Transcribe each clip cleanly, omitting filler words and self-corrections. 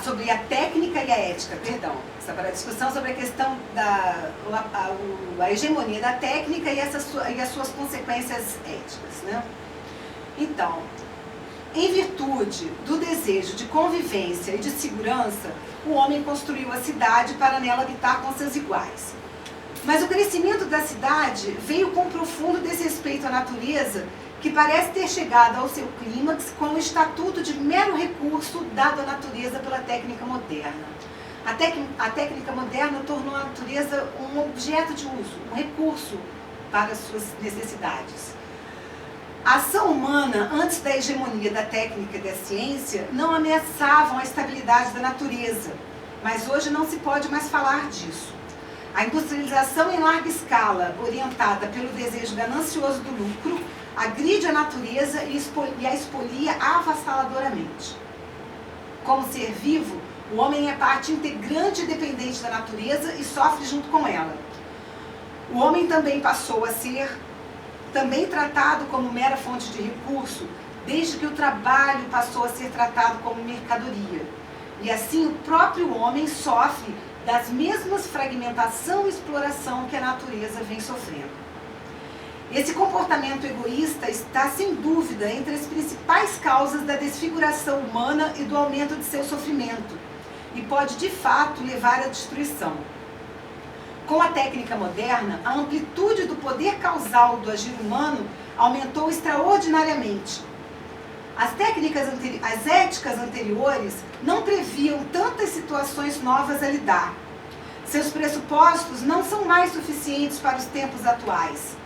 sobre a técnica e a ética, perdão. Para a discussão sobre a questão da a hegemonia da técnica e as suas consequências éticas, né? Então, em virtude do desejo de convivência e de segurança, o homem construiu a cidade para nela habitar com seus iguais. Mas o crescimento da cidade veio com um profundo desrespeito à natureza, que parece ter chegado ao seu clímax com o estatuto de mero recurso dado à natureza pela técnica moderna. A técnica moderna tornou a natureza um objeto de uso, um recurso para as suas necessidades. A ação humana, antes da hegemonia da técnica e da ciência, não ameaçavam a estabilidade da natureza, mas hoje não se pode mais falar disso. A industrialização em larga escala, orientada pelo desejo ganancioso do lucro, agride a natureza e a expolia avassaladoramente. Como ser vivo, o homem é parte integrante e dependente da natureza e sofre junto com ela. O homem também passou a ser tratado como mera fonte de recurso, desde que o trabalho passou a ser tratado como mercadoria. E assim o próprio homem sofre das mesmas fragmentação e exploração que a natureza vem sofrendo. Esse comportamento egoísta está, sem dúvida, entre as principais causas da desfiguração humana e do aumento de seu sofrimento, e pode, de fato, levar à destruição. Com a técnica moderna, a amplitude do poder causal do agir humano aumentou extraordinariamente. As éticas anteriores não previam tantas situações novas a lidar. Seus pressupostos não são mais suficientes para os tempos atuais.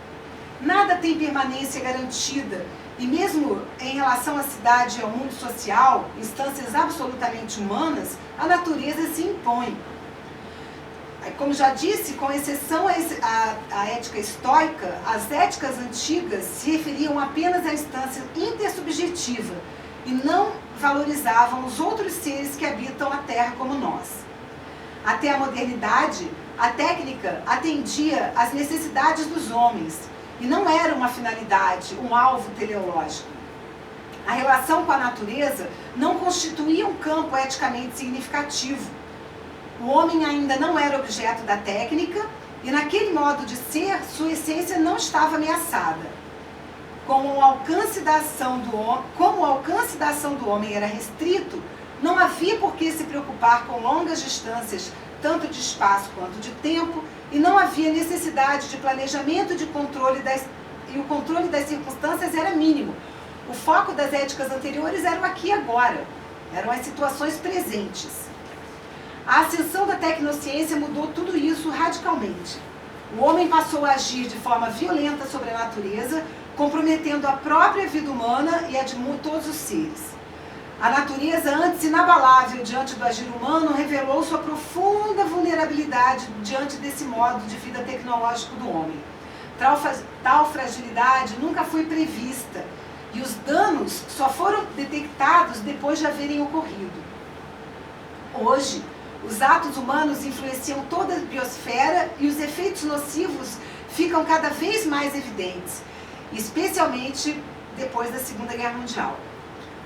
Nada tem permanência garantida, e mesmo em relação à cidade e ao mundo social, instâncias absolutamente humanas, a natureza se impõe. Como já disse, com exceção à ética estoica, as éticas antigas se referiam apenas à instância intersubjetiva e não valorizavam os outros seres que habitam a Terra como nós. Até a modernidade, a técnica atendia às necessidades dos homens e não era uma finalidade, um alvo teleológico. A relação com a natureza não constituía um campo eticamente significativo. O homem ainda não era objeto da técnica e, naquele modo de ser, sua essência não estava ameaçada. Como o alcance da ação do homem era restrito, não havia por que se preocupar com longas distâncias, tanto de espaço quanto de tempo, e não havia necessidade de planejamento e o controle das circunstâncias era mínimo. O foco das éticas anteriores era o aqui e agora, eram as situações presentes. A ascensão da tecnociência mudou tudo isso radicalmente. O homem passou a agir de forma violenta sobre a natureza, comprometendo a própria vida humana e a de todos os seres. A natureza, antes inabalável diante do agir humano, revelou sua profunda vulnerabilidade diante desse modo de vida tecnológico do homem. Tal fragilidade nunca foi prevista, e os danos só foram detectados depois de haverem ocorrido. Hoje, os atos humanos influenciam toda a biosfera e os efeitos nocivos ficam cada vez mais evidentes, especialmente depois da Segunda Guerra Mundial.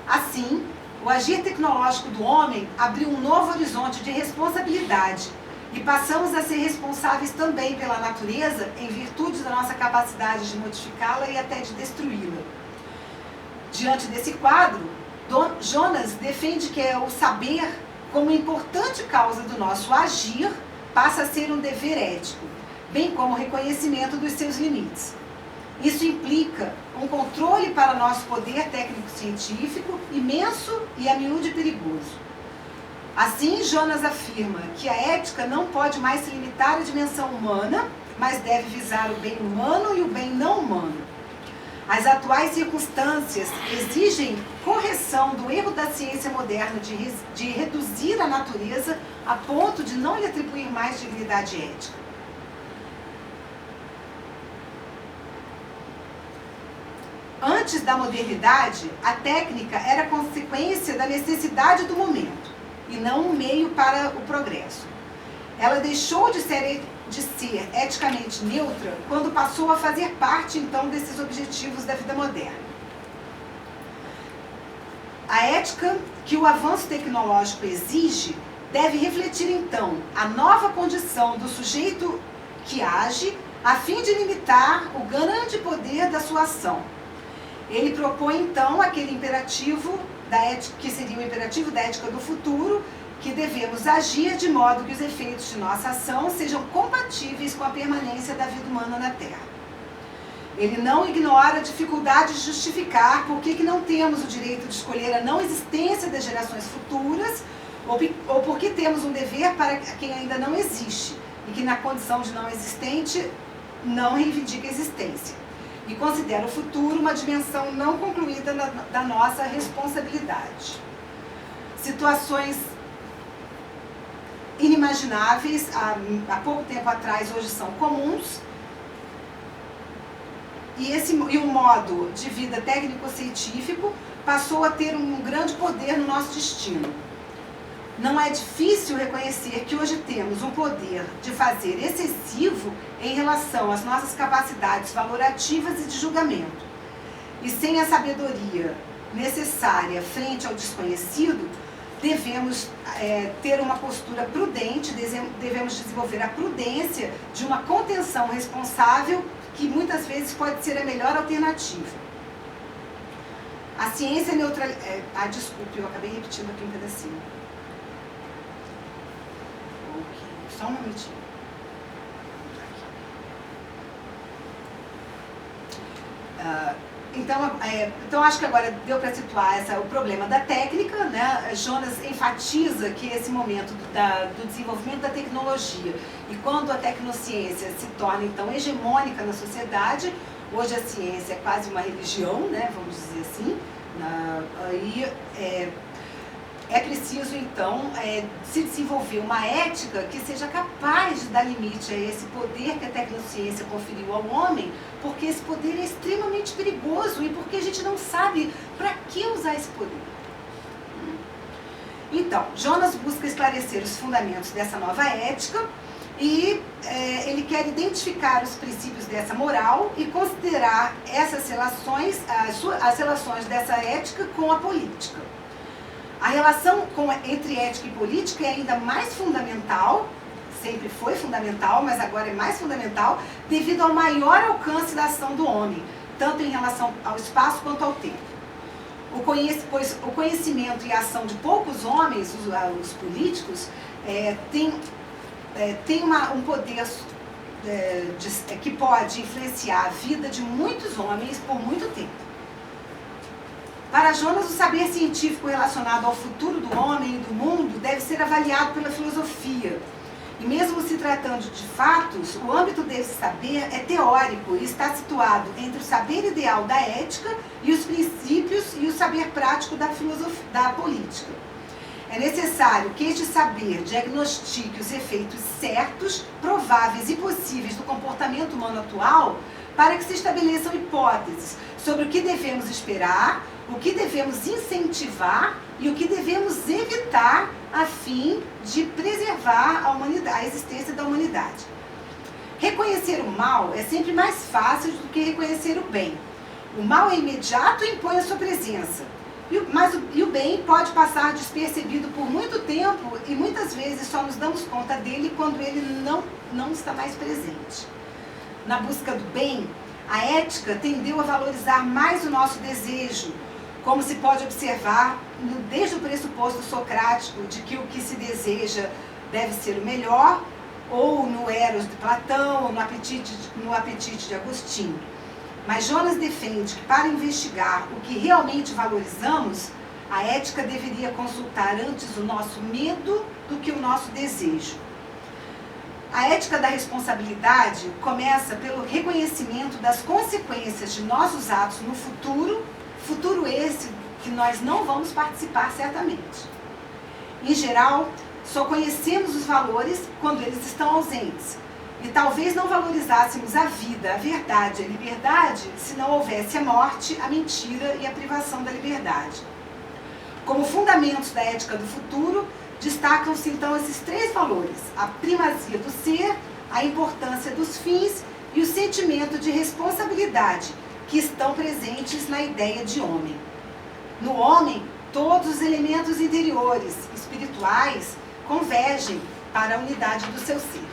Assim, o agir tecnológico do homem abriu um novo horizonte de responsabilidade e passamos a ser responsáveis também pela natureza em virtude da nossa capacidade de modificá-la e até de destruí-la. Diante desse quadro, Jonas defende que o saber, como importante causa do nosso agir, passa a ser um dever ético, bem como o reconhecimento dos seus limites. Isso implica um controle para nosso poder técnico-científico imenso e a miúde perigoso. Assim, Jonas afirma que a ética não pode mais se limitar à dimensão humana, mas deve visar o bem humano e o bem não humano. As atuais circunstâncias exigem correção do erro da ciência moderna de reduzir a natureza a ponto de não lhe atribuir mais dignidade ética. Antes da modernidade, a técnica era consequência da necessidade do momento, e não um meio para o progresso. Ela deixou de ser eticamente neutra quando passou a fazer parte, então, desses objetivos da vida moderna. A ética que o avanço tecnológico exige deve refletir, então, a nova condição do sujeito que age, a fim de limitar o grande poder da sua ação. Ele propõe, então, aquele imperativo da ética, que seria o imperativo da ética do futuro, que devemos agir de modo que os efeitos de nossa ação sejam compatíveis com a permanência da vida humana na Terra. Ele não ignora a dificuldade de justificar por que não temos o direito de escolher a não existência das gerações futuras, ou porque temos um dever para quem ainda não existe, e que na condição de não existente não reivindica a existência. E considera o futuro uma dimensão não concluída da nossa responsabilidade. Situações inimagináveis, há pouco tempo atrás, hoje são comuns, e o modo de vida técnico-científico passou a ter um grande poder no nosso destino. Não é difícil reconhecer que hoje temos um poder de fazer excessivo em relação às nossas capacidades valorativas e de julgamento. E sem a sabedoria necessária frente ao desconhecido, devemos ter uma postura prudente, devemos desenvolver a prudência de uma contenção responsável, que muitas vezes pode ser a melhor alternativa. A ciência neutraliza... desculpe, eu acabei repetindo aqui um pedacinho. Só um momentinho. Então acho que agora deu para situar o problema da técnica, né? Jonas enfatiza que esse momento do desenvolvimento da tecnologia, e quando a tecnociência se torna então hegemônica na sociedade, hoje a ciência é quase uma religião, né? Vamos dizer assim, é preciso, então, se desenvolver uma ética que seja capaz de dar limite a esse poder que a tecnociência conferiu ao homem, porque esse poder é extremamente perigoso e porque a gente não sabe para que usar esse poder. Então, Jonas busca esclarecer os fundamentos dessa nova ética e ele quer identificar os princípios dessa moral e considerar essas relações, as relações dessa ética com a política. A relação entre ética e política é ainda mais fundamental, sempre foi fundamental, mas agora é mais fundamental, devido ao maior alcance da ação do homem, tanto em relação ao espaço quanto ao tempo. Pois o conhecimento e a ação de poucos homens, os políticos, tem um poder que pode influenciar a vida de muitos homens por muito tempo. Para Jonas, o saber científico relacionado ao futuro do homem e do mundo deve ser avaliado pela filosofia. E mesmo se tratando de fatos, o âmbito desse saber é teórico e está situado entre o saber ideal da ética e os princípios e o saber prático da política. É necessário que este saber diagnostique os efeitos certos, prováveis e possíveis do comportamento humano atual para que se estabeleçam hipóteses sobre o que devemos esperar, o que devemos incentivar e o que devemos evitar a fim de preservar a existência da humanidade. Reconhecer o mal é sempre mais fácil do que reconhecer o bem. O mal é imediato e impõe a sua presença. Mas o bem pode passar despercebido por muito tempo e muitas vezes só nos damos conta dele quando ele não está mais presente. Na busca do bem, a ética tendeu a valorizar mais o nosso desejo, como se pode observar desde o pressuposto socrático de que o que se deseja deve ser o melhor, ou no Eros de Platão, ou no apetite de Agostinho. Mas Jonas defende que para investigar o que realmente valorizamos, a ética deveria consultar antes o nosso medo do que o nosso desejo. A ética da responsabilidade começa pelo reconhecimento das consequências de nossos atos no futuro esse que nós não vamos participar certamente. Em geral, só conhecemos os valores quando eles estão ausentes. E talvez não valorizássemos a vida, a verdade, a liberdade, se não houvesse a morte, a mentira e a privação da liberdade. Como fundamentos da ética do futuro, destacam-se então esses três valores: a primazia do ser, a importância dos fins e o sentimento de responsabilidade, que estão presentes na ideia de homem. No homem, Todos os elementos interiores, espirituais, convergem para a unidade do seu ser.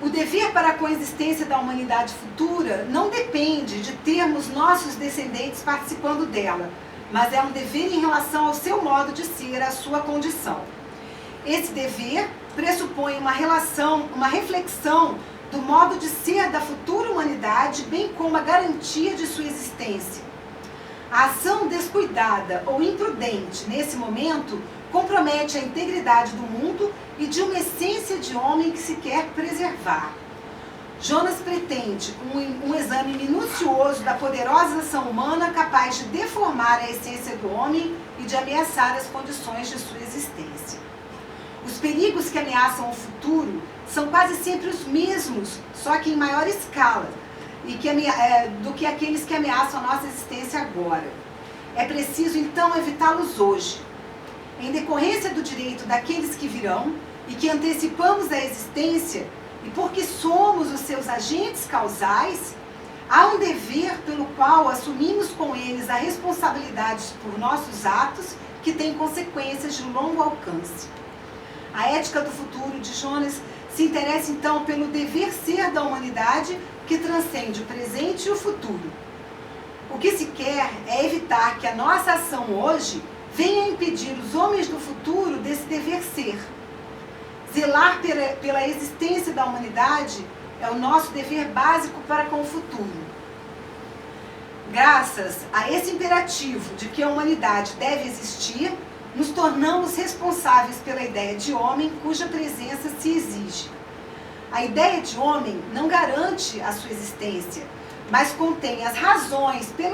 O dever para a coexistência da humanidade futura não depende de termos nossos descendentes participando dela, mas é um dever em relação ao seu modo de ser, à sua condição. Esse dever pressupõe uma reflexão do modo de ser da futura humanidade, bem como a garantia de sua existência. A ação descuidada ou imprudente nesse momento compromete a integridade do mundo e de uma essência de homem que se quer preservar. Jonas pretende um exame minucioso da poderosa ação humana capaz de deformar a essência do homem e de ameaçar as condições de sua existência. Os perigos que ameaçam o futuro são quase sempre os mesmos, só que em maior escala, do que aqueles que ameaçam a nossa existência agora. É preciso, então, evitá-los hoje. Em decorrência do direito daqueles que virão e que antecipamos a existência, e porque somos os seus agentes causais, há um dever pelo qual assumimos com eles a responsabilidade por nossos atos que tem consequências de longo alcance. A ética do futuro de Jonas se interessa então pelo dever ser da humanidade que transcende o presente e o futuro. O que se quer é evitar que a nossa ação hoje venha impedir os homens do futuro desse dever ser. Zelar pela existência da humanidade é o nosso dever básico para com o futuro. Graças a esse imperativo de que a humanidade deve existir, nos tornamos responsáveis pela ideia de homem cuja presença se exige. A ideia de homem não garante a sua existência, mas contém as razões pelas